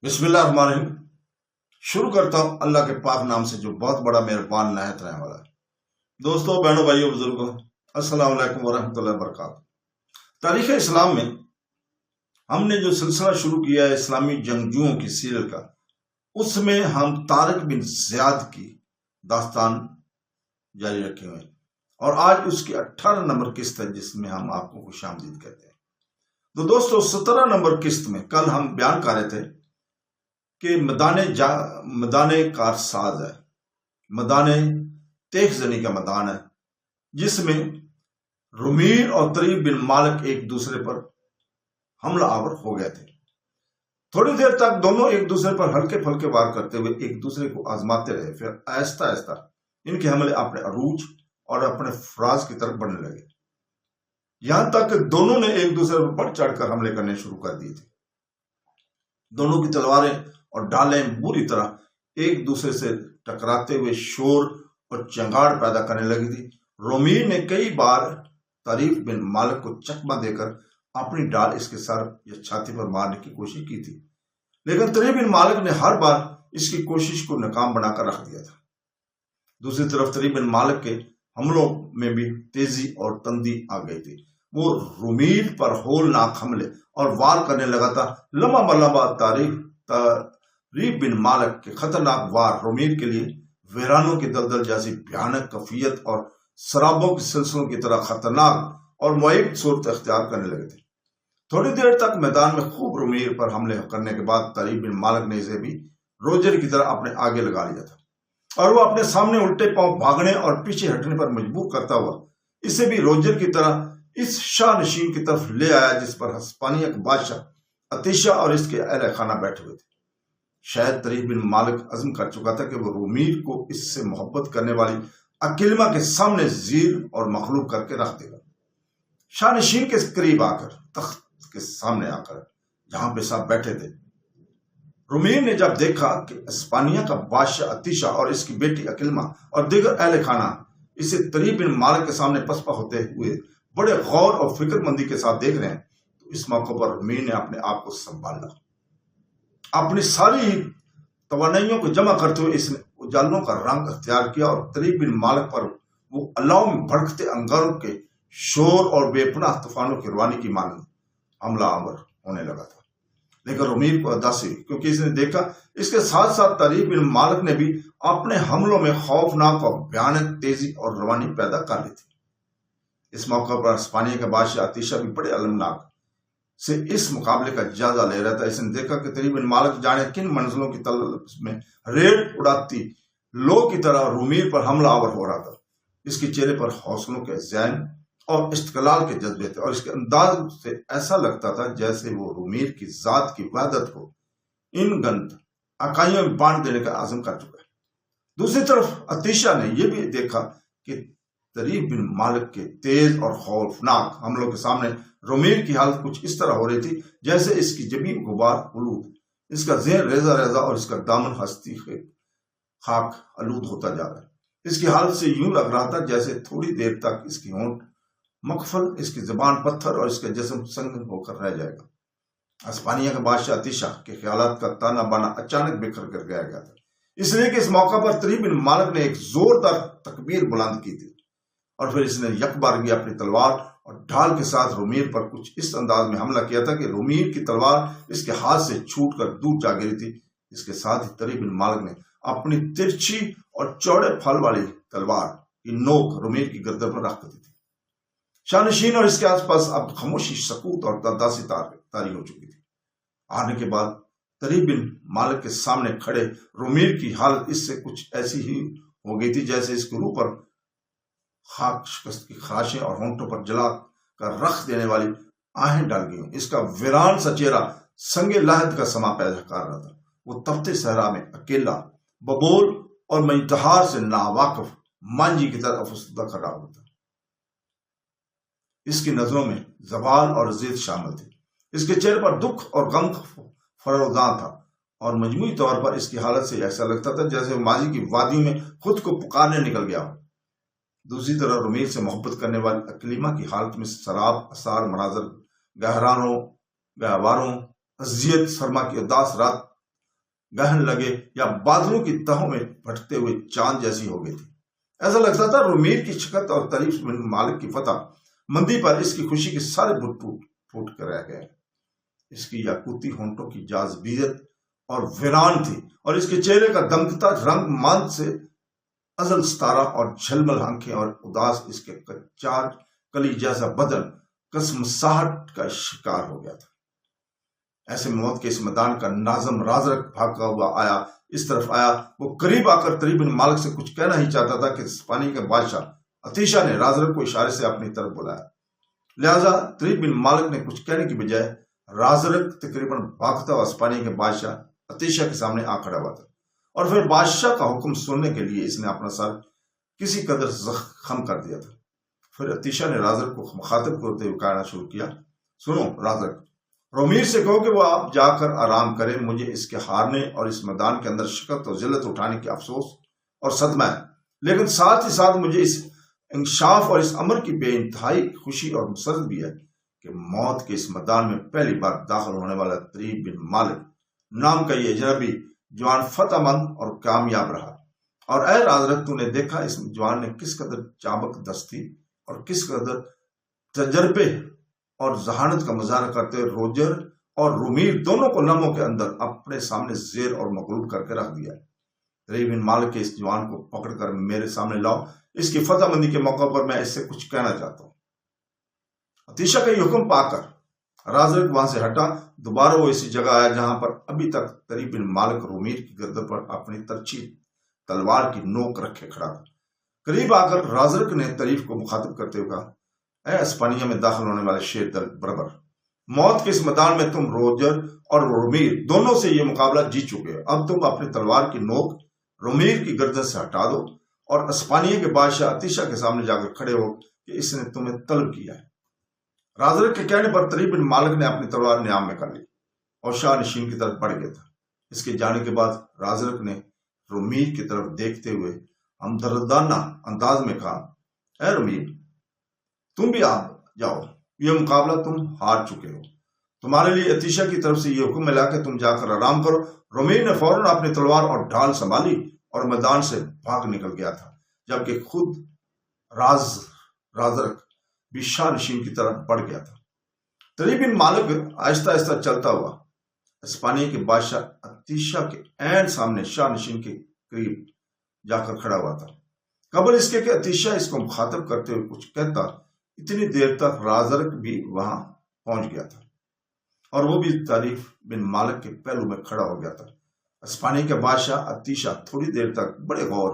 بسم اللہ الرحمن الرحیم۔ شروع کرتا ہوں اللہ کے پاک نام سے جو بہت بڑا مہربان نہایت رحم والا ہے۔ دوستوں، بہنوں، بھائیوں، بزرگوں، السلام علیکم ورحمۃ اللہ وبرکاتہ۔ تاریخ اسلام میں ہم نے جو سلسلہ شروع کیا ہے اسلامی جنگجوؤں کی سیرت کا، اس میں ہم طارق بن زیاد کی داستان جاری رکھے ہوئے ہیں، اور آج اس کی 18 نمبر قسط ہے جس میں ہم آپ کو خوش آمدید کہتے ہیں۔ تو دوستوں، 17 نمبر قسط میں کل ہم بیان کر رہے تھے کہ میدان کارساز ہے، میدان تیغ زنی کا میدان ہے، جس میں رومیر اور طریف بن مالک ایک دوسرے پر حملہ آور ہو گئے تھے۔ تھوڑی دیر تک دونوں ایک دوسرے پر ہلکے پھلکے وار کرتے ہوئے ایک دوسرے کو آزماتے رہے، پھر آہستہ آہستہ ان کے حملے اپنے عروج اور اپنے فراز کی طرف بڑھنے لگے، یہاں تک کہ دونوں نے ایک دوسرے پر بڑھ چڑھ کر حملے کرنے شروع کر دیے تھے۔ دونوں کی تلواریں اور ڈالیں بری طرح ایک دوسرے سے ٹکراتے ہوئے شور اور چنگاڑ پیدا کرنے لگی تھی۔ رومیر نے کئی بار طریف بن مالک کو چکمہ دے کر اپنی ڈال اس کے سر یا چھاتی پر مارنے کی کوشش کی تھی، لیکن طریف بن مالک نے ہر بار اس کی کوشش کو ناکام بنا کر رکھ دیا تھا۔ دوسری طرف طریف بن مالک کے حملوں میں بھی تیزی اور تندی آ گئی تھی۔ وہ رومیر پر ہولناک حملے اور وار کرنے لگا تھا۔ لمبا ملبا طریف بن مالک کے خطرناک وار رومیر کے لیے ویرانوں کی دلدل جیسی بھیانک کیفیت اور سرابوں کے سلسلوں کی طرح خطرناک اور معیب صورت اختیار کرنے لگے تھے۔ تھوڑی دیر تک میدان میں خوب رومیر پر حملے کرنے کے بعد طریف بن مالک نے اسے بھی روجر کی طرح اپنے آگے لگا لیا تھا، اور وہ اپنے سامنے الٹے پاؤں بھاگنے اور پیچھے ہٹنے پر مجبور کرتا ہوا اسے بھی روجر کی طرح اس شاہ نشین کی طرف لے آیا جس پر ہسپانیہ کے بادشاہ عطیشہ اور اس کے اہل خانہ بیٹھے ہوئے تھے۔ شاید طریف بن مالک عزم کر چکا تھا کہ وہ رومیر کو اس سے محبت کرنے والی اکیلما کے سامنے زیر اور مغلوب کر کے رکھ دے گا۔ شاہ نشین کے قریب آ کر تخت کے سامنے آ کر جہاں پہ صاحب بیٹھے تھے، رومیر نے جب دیکھا کہ اسپانیہ کا بادشاہ عطیشہ اور اس کی بیٹی اکیلما اور دیگر اہل خانہ اسے طریف بن مالک کے سامنے پسپا ہوتے ہوئے بڑے غور اور فکر مندی کے ساتھ دیکھ رہے ہیں، تو اس موقع پر رومیر نے اپنے آپ کو سنبھالا، اپنی ساری توانائیوں کو جمع کرتے ہوئے اس نے اجالوں کا رنگ اختیار کیا اور طریف بن مالک پر وہ اللہ میں بھڑکتے انگاروں کے شور اور بے پناہ طوفانوں کی روانی کی مانند حملہ آور ہونے لگا تھا۔ لیکن رومیر کو اداسی ہوئی، کیونکہ اس نے دیکھا اس کے ساتھ ساتھ طریف بن مالک نے بھی اپنے حملوں میں خوفناک اور بھیانک تیزی اور روانی پیدا کر لی تھی۔ اس موقع پر اسپانیہ کے بادشاہ عطیشہ بھی بڑے المناک سے اس مقابلے کا جائزہ لے رہا تھا۔ اس نے دیکھا کہ طریف بن مالک جانے کن منزلوں کی طلب میں ریڑھ اڑاتی لو کی طرح رومیر پر حملہ آور ہو رہا تھا۔ اس کے چہرے پر حوصلوں کے ذہن اور استقلال کے جذبے تھے، اور اس کے انداز سے ایسا لگتا تھا جیسے وہ رومیر کی ذات کی وحدت کو ان گنت اکائیوں میں بانٹ دینے کا عزم کر چکا ہے۔ دوسری طرف عطیشہ نے یہ بھی دیکھا کہ طریف بن مالک کے تیز اور خوفناک حملوں کے سامنے رومیر کی حالت کچھ اس طرح ہو رہی تھی جیسے اس کی جبین غبار آلود، اس کا ذہن ریزہ ریزہ اور اس کا دامن ہستی خاک آلود ہوتا جا رہا ہے۔ اس کی حالت سے یوں لگ رہا تھا جیسے تھوڑی دیر تک اس کی ہونٹ مقفل، اس کی زبان پتھر اور اس کا جسم سنگ ہو کر رہ جائے گا۔ اسپانیہ کے بادشاہ عطیشہ کے خیالات کا تانا بانا اچانک بکھر کر گیا تھا، اس لیے کہ اس موقع پر طریف بن مالک نے ایک زوردار تکبیر بلند کی تھی، اور پھر اس نے یک بارگی اپنی تلوار اور ڈھال کے ساتھ رومیر پر کچھ اس انداز میں حملہ کیا تھا کہ رومیر کی تلوار اس کے ہاتھ سے چھوٹ کر دور جا گری تھی۔ اس کے ساتھ ہی طریف بن مالک نے اپنی ترچھی اور چوڑے پھل والی تلوار کی نوک رومیر کی گردن پر رکھ دی تھی۔ شاہ نشین اور اس کے آس پاس اب خاموشی، سکوت اور تداسی طاری ہو چکی تھی۔ آنے کے بعد طریف بن مالک کے سامنے کھڑے رومیر کی حالت اس سے کچھ ایسی ہی ہو گئی تھی جیسے اس کے روح پر خاک شکست کی خراشیں اور ہونٹوں پر جلا کر رکھ دینے والی آہیں ڈال گئی ہوں۔ اس کا ویران سا چہرہ سنگ لاحد کا سما پیدا کر رہا تھا۔ وہ تپتے صحرا میں اکیلا، ببول اور منتہار سے ناواقف مانجی کی طرح افسردہ کھڑا ہوا تھا۔ اس کی نظروں میں زوال اور ضد شامل تھی۔ اس کے چہرے پر دکھ اور غم فروزاں تھا، اور مجموعی طور پر اس کی حالت سے ایسا لگتا تھا جیسے وہ ماضی کی وادیوں میں خود کو پکارنے نکل گیا ہو۔ دوسری طرح رومیر سے محبت کرنے والی اکیلما کی حالت میں سراب، آثار، مناظر، گہواروں، اذیت، سرما کی اداس رات گہن لگے یا بادلوں کی تہوں میں پھٹتے ہوئے چاند جیسی ہو گئی تھی۔ ایسا لگتا تھا رومیر کی شکست اور طریف بن مالک کی فتح مندی پر اس کی خوشی کے سارے بت پھوٹ کر رہ گئے۔ اس کی یاقوتی ہونٹوں کی جاذبیت اور ویران تھی، اور اس کے چہرے کا دمکتا رنگ ماند سے ازل ستارہ اور جھلمل آنکھیں اور اداس اس کے چار کلی جیسا بدن قسمساہٹ کا شکار ہو گیا تھا۔ ایسے موت کے اس میدان کا ناظم رازرک بھاگتا ہوا آیا، اس طرف آیا۔ وہ قریب آ کر طریف بن مالک سے کچھ کہنا ہی چاہتا تھا کہ اسپانی کے بادشاہ عطیشہ نے رازرک کو اشارے سے اپنی طرف بلایا۔ لہذا طریف بن مالک نے کچھ کہنے کی بجائے رازرک تقریباً بھاگتا ہوا اسپانی کے بادشاہ عطیشہ کے سامنے آ کھڑا ہوا تھا، اور پھر بادشاہ کا حکم سننے کے لیے اس نے اپنا سر کسی قدر خم کر دیا تھا۔ پھر عطیشہ نے رازرک کو مخاطب کرتے ہوئے کہنا شروع کیا، سنو رازرک، رومیر سے کہو کہ وہ آپ جا کر آرام کرے۔ مجھے اس کے ہارنے اور اس میدان کے اندر شکست اور ذلت اٹھانے کی افسوس اور صدمہ ہے، لیکن ساتھ ہی ساتھ مجھے اس انکشاف اور اس امر کی بے انتہائی خوشی اور مسرت بھی ہے کہ موت کے اس میدان میں پہلی بار داخل ہونے والا طریف بن مالک نام کا یہ اجنبی جوان فتح مند اور کامیاب رہا۔ اور اے رازرک، تو نے دیکھا اس جوان نے کس قدر چابک دستی اور کس قدر تجربے اور ذہانت کا مظاہرہ کرتے ہوئے روجر اور رومیر دونوں کو لمحوں کے اندر اپنے سامنے زیر اور مغلوب کر کے رکھ دیا۔ طریف بن مالک کے اس جوان کو پکڑ کر میرے سامنے لاؤ، اس کی فتح مندی کے موقع پر میں اس سے کچھ کہنا چاہتا ہوں۔ عطیشہ کا یہ حکم پا کر رازرک وہاں سے ہٹا۔ دوبارہ وہ اسی جگہ آیا جہاں پر ابھی تک طریف بن مالک رومیر کی گردن پر اپنی ترچھی تلوار کی نوک رکھے کھڑا تھا۔ قریب آ کر رازرک نے طریف کو مخاطب کرتے ہوئے کہا، اے اسپانیہ میں داخل ہونے والے شیر دل بربر، موت کے اس میدان میں تم روجر اور رومیر دونوں سے یہ مقابلہ جیت چکے ہو۔ اب تم اپنی تلوار کی نوک رومیر کی گردن سے ہٹا دو اور اسپانیہ کے بادشاہ عطیشہ کے سامنے جا کر کھڑے ہو کہ اس نے تمہیں طلب کیا ہے۔ رازرک کے کہنے پر طریف بن مالک نے اپنی تلوار نیام میں کر لی اور شاہ نشین کی طرف بڑھ گیا تھا۔ اس کے جانے کے بعد رازرک نے رومیر کی طرف دیکھتے ہوئے ہمدردانہ انداز میں کہا، اے رومیر، تم بھی آ جاؤ، یہ مقابلہ تم ہار چکے ہو۔ تمہارے لیے عطیشہ کی طرف سے یہ حکم ملا کہ تم جا کر آرام کرو۔ رومیر نے فوراً اپنی تلوار اور ڈھال سنبھالی اور میدان سے بھاگ نکل گیا تھا، جبکہ خود رازرک بھی شاہ نشین کی طرف بڑھ گیا تھا۔ طریف بن مالک آہستہ آہستہ چلتا ہوا اسپانیہ کے بادشاہ عطیشہ کے عین سامنے شاہ نشین کے قریب جا کر کھڑا ہوا تھا۔ قبل اس کے کہ عطیشہ اس کو مخاطب کرتے ہوئے کچھ کہتا، اتنی دیر تک رازرک بھی وہاں پہنچ گیا تھا، اور وہ بھی طریف بن مالک کے پہلو میں کھڑا ہو گیا تھا۔ اسپانیہ کے بادشاہ عطیشہ تھوڑی دیر تک بڑے غور،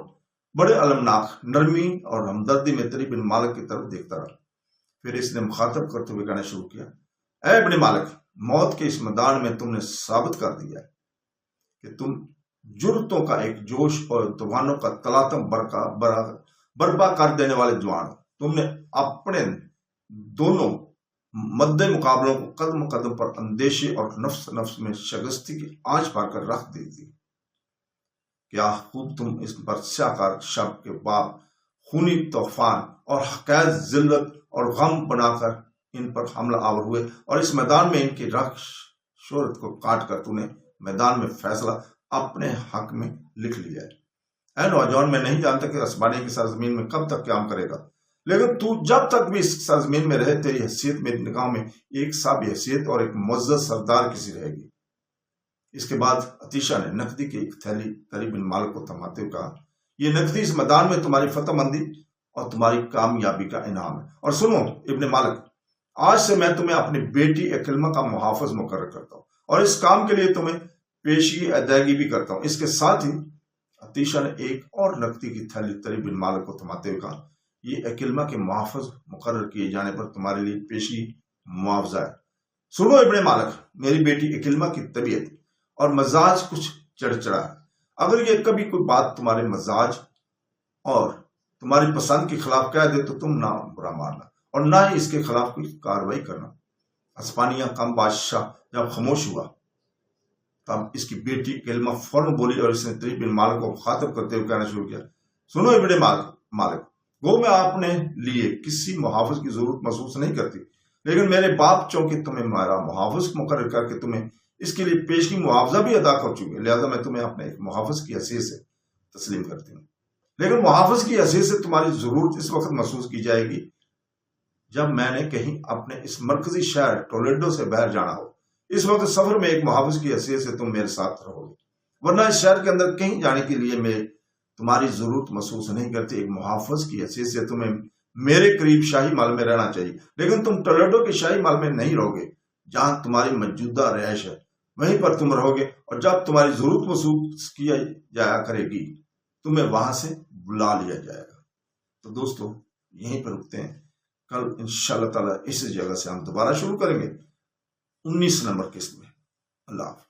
بڑے المناک نرمی اور ہمدردی میں طریف بن مالک کی طرف دیکھتا رہا۔ پھر اس نے مخاطب کرتے ہوئے کہنا شروع کیا، اے ابن مالک، موت کے اس میدان میں تم نے ثابت کر دیا ہے کہ تم جرتوں کا ایک جوش اور توانوں کا تلاطم برپا کر دینے والے جوان ہو۔ تم نے اپنے دونوں مد مقابلوں کو قدم قدم پر اندیشے اور نفس میں شگستی کی آنچ پا کر رکھ دی تھی۔ کیا خود تم اس پر سیاکار شب کے بعد خونی طوفان اور حقائق ذلت اور غم بنا کر ان پر حملہ آور ہوئے، اور اس میدان میں ان کی رخش شہرت کو کاٹ کر تو نے میدان میں فیصلہ اپنے حق میں لکھ لیا ہے۔ اے نوجوان، میں نہیں جانتا کہ اسپانیہ کی سرزمین میں کب تک قیام کرے گا، لیکن تو جب تک بھی اس سرزمین میں رہے، تیری حیثیت میری نگاہوں میں ایک صاحب حیثیت اور ایک معزز سردار کسی رہے گی۔ اس کے بعد عطیشہ نے نقدی کی ایک تھیلی طریف بن مالک کو تھماتے ہوئے کہا، یہ نقدی اس میدان میں تمہاری فتح مندی اور تمہاری کامیابی کا انعام ہے۔ اور سنو ابن مالک، آج سے میں تمہیں اپنی بیٹی اکلمہ کا محافظ مقرر کرتا ہوں، اور اس کام کے لیے تمہیں پیشگی ادائیگی بھی کرتا ہوں۔ اس کے ساتھ ہی عطیشہ نے ایک اور نقدی کی تھیلی طریف بن مالک کو تھماتے ہوئے کہا، یہ اکلمہ کے محافظ مقرر کیے جانے پر تمہارے لیے پیشگی معاوضہ ہے۔ سنو ابن مالک، میری بیٹی اکلمہ کی طبیعت اور مزاج کچھ چڑچڑا ہے۔ اگر یہ کبھی کوئی بات تمہارے مزاج اور تمہاری پسند کے خلاف کہہ دے تو تم نہ برا ماننا اور نہ ہی اس کے خلاف کوئی کارروائی کرنا۔ اسپانیہ کا بادشاہ جب خاموش ہوا تب اس کی بیٹی اکلمہ فوراً بولی، اور اس نے طریف بن مالک کو مخاطب کرتے ہوئے کہنا شروع کیا، سنو ابن مالک، گو میں اپنے لیے کسی محافظ کی ضرورت محسوس نہیں کرتی، لیکن میرے باپ چونکہ تمہیں میرا محافظ مقرر کر کے تمہیں اس کے لیے پیشگی معاوضہ بھی ادا کر چکے، لہذا میں تمہیں اپنے ایک محافظ کی حیثیت سے تسلیم کرتی ہوں، لیکن محافظ کی حیثیت سے تمہاری ضرورت اس وقت محسوس کی جائے گی جب میں نے کہیں اپنے اس مرکزی شہر ٹولیڈو سے باہر جانا ہو۔ اس وقت سفر میں ایک محافظ کی حیثیت سے تم میرے ساتھ رہو گے، ورنہ اس شہر کے اندر کہیں جانے کے لیے میں تمہاری ضرورت محسوس نہیں کرتی۔ ایک محافظ کی حیثیت سے تمہیں میرے قریب شاہی محل میں رہنا چاہیے، لیکن تم ٹولیڈو کے شاہی محل میں نہیں رہو گے جہاں تمہاری موجودہ رہائش ہے، وہیں پر تم رہو گے، اور جب تمہاری ضرورت محسوس کیا جایا کرے گی تمہیں وہاں سے بلا لیا جائے گا۔ تو دوستو یہیں پر رکتے ہیں، کل انشاءاللہ تعالی اس جگہ سے ہم دوبارہ شروع کریں گے 19 نمبر قسط میں۔ اللہ حافظ۔